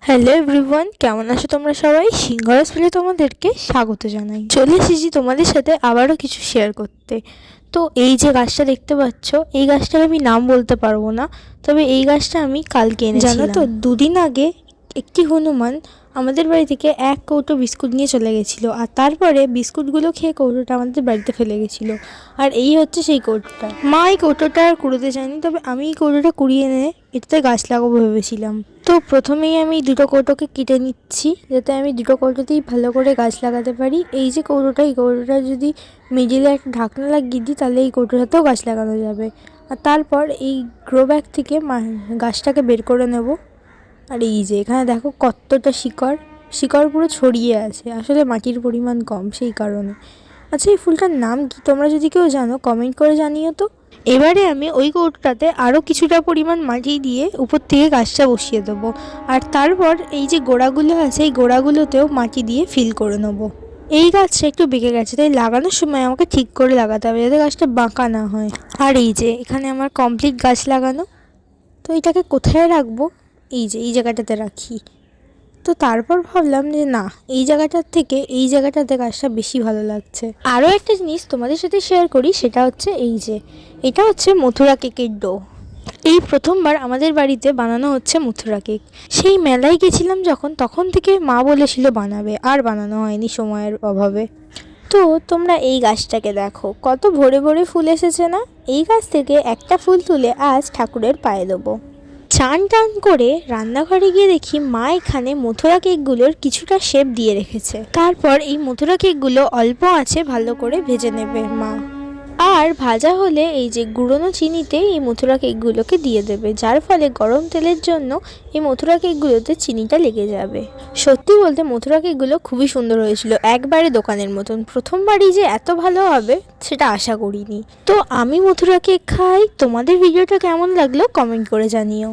Hello everyone, কেমন আছো তোমরা সবাই? সিংহরাজ ফিলে তোমাদেরকে স্বাগত জানাই। চলে এসেছি তোমাদের সাথে আবারও কিছু শেয়ার করতে। তো এই যে গাছটা দেখতে পাচ্ছ, এই গাছটার আমি নাম বলতে পারবো না, তবে এই গাছটা আমি কালকে এনেছিলাম। জানো তো, দুদিন আগে একটি হনুমান আমাদের বাড়ি থেকে এক কৌটো বিস্কুট নিয়ে চলে গেছিলো, আর তারপরে বিস্কুটগুলো খেয়ে কৌটোটা আমাদের বাড়িতে ফেলে গেছিলো। আর এই হচ্ছে সেই কৌটোটা। মা এই কৌটোটা আর কুড়োতে চায়নি, তবে আমি এই কৌটোটা কুড়িয়ে এনে এটাতে গাছ লাগাবো ভেবেছিলাম। তো প্রথমেই আমি দুটো কৌটোকে কেটে নিচ্ছি, যাতে আমি দুটো কৌটোতেই ভালো করে গাছ লাগাতে পারি। এই যে কৌটোটা, এই কৌটোটা যদি মিডিলে একটা ঢাকনা লাগিয়ে দিই, তাহলে এই কৌটোটাতেও গাছ লাগানো যাবে। আর তারপর এই গ্রো ব্যাগ থেকে গাছটাকে বের করে নেব। আর এই যে এখানে দেখো কতটা শিকড় পুরো ছড়িয়ে আছে, আসলে মাটির পরিমাণ কম সেই কারণে। আচ্ছা, এই ফুলটার নাম কি তোমরা যদি কেউ জানো কমেন্ট করে জানিও তো। এবারে আমি ওই কৌটোটাতে আরও কিছুটা পরিমাণ মাটি দিয়ে উপর থেকে গাছটা বসিয়ে দেবো। আর তারপর এই যে গোড়াগুলো আছে, এই গোড়াগুলোতেও মাটি দিয়ে ফিল করে নেবো। এই গাছটা একটু বেঁকে গেছে, তাই লাগানোর সময় আমাকে ঠিক করে লাগাতে হবে, যাতে গাছটা বাঁকা না হয়। আর এই যে এখানে আমার কমপ্লিট গাছ লাগানো। তো এটাকে কোথায় রাখবো? এই যে এই জায়গাটাতে রাখি। তো তারপর ভাবলাম যে না, এই জায়গাটার থেকে এই জায়গাটাতে গাছটা বেশি ভালো লাগছে। আরও একটা জিনিস তোমাদের সাথে শেয়ার করি, সেটা হচ্ছে এই যে এটা হচ্ছে মথুরা কেকের ডো। এই প্রথমবার আমাদের বাড়িতে বানানো হচ্ছে মথুরা কেক। সেই মেলায় গেছিলাম যখন, তখন থেকে মা বলেছিল বানাবে, আর বানানো হয়নি সময়ের অভাবে। তো তোমরা এই গাছটাকে দেখো, কত ভরে ভরে ফুল এসেছে না? এই গাছ থেকে একটা ফুল তুলে আজ ঠাকুরের পায়ে দেবো। চান টান করে রান্নাঘরে গিয়ে দেখি মা এখানে মথুরা কেকগুলোর কিছুটা শেপ দিয়ে রেখেছে। তারপর এই মথুরা কেকগুলো অল্প আঁচে ভালো করে ভেজে নেবে মা। আর ভাজা হলে এই যে গুঁড়োনো চিনিতে এই মথুরা কেকগুলোকে দিয়ে দেবে, যার ফলে গরম তেলের জন্য এই মথুরা কেকগুলোতে চিনিটা লেগে যাবে। সত্যি বলতে মথুরা কেকগুলো খুবই সুন্দর হয়েছিল, একবারে দোকানের মতন। প্রথমবারই যে এত ভালো হবে সেটা আশা করিনি। তো আমি মথুরা কেক খাই। তোমাদের ভিডিওটা কেমন লাগলো কমেন্ট করে জানিও।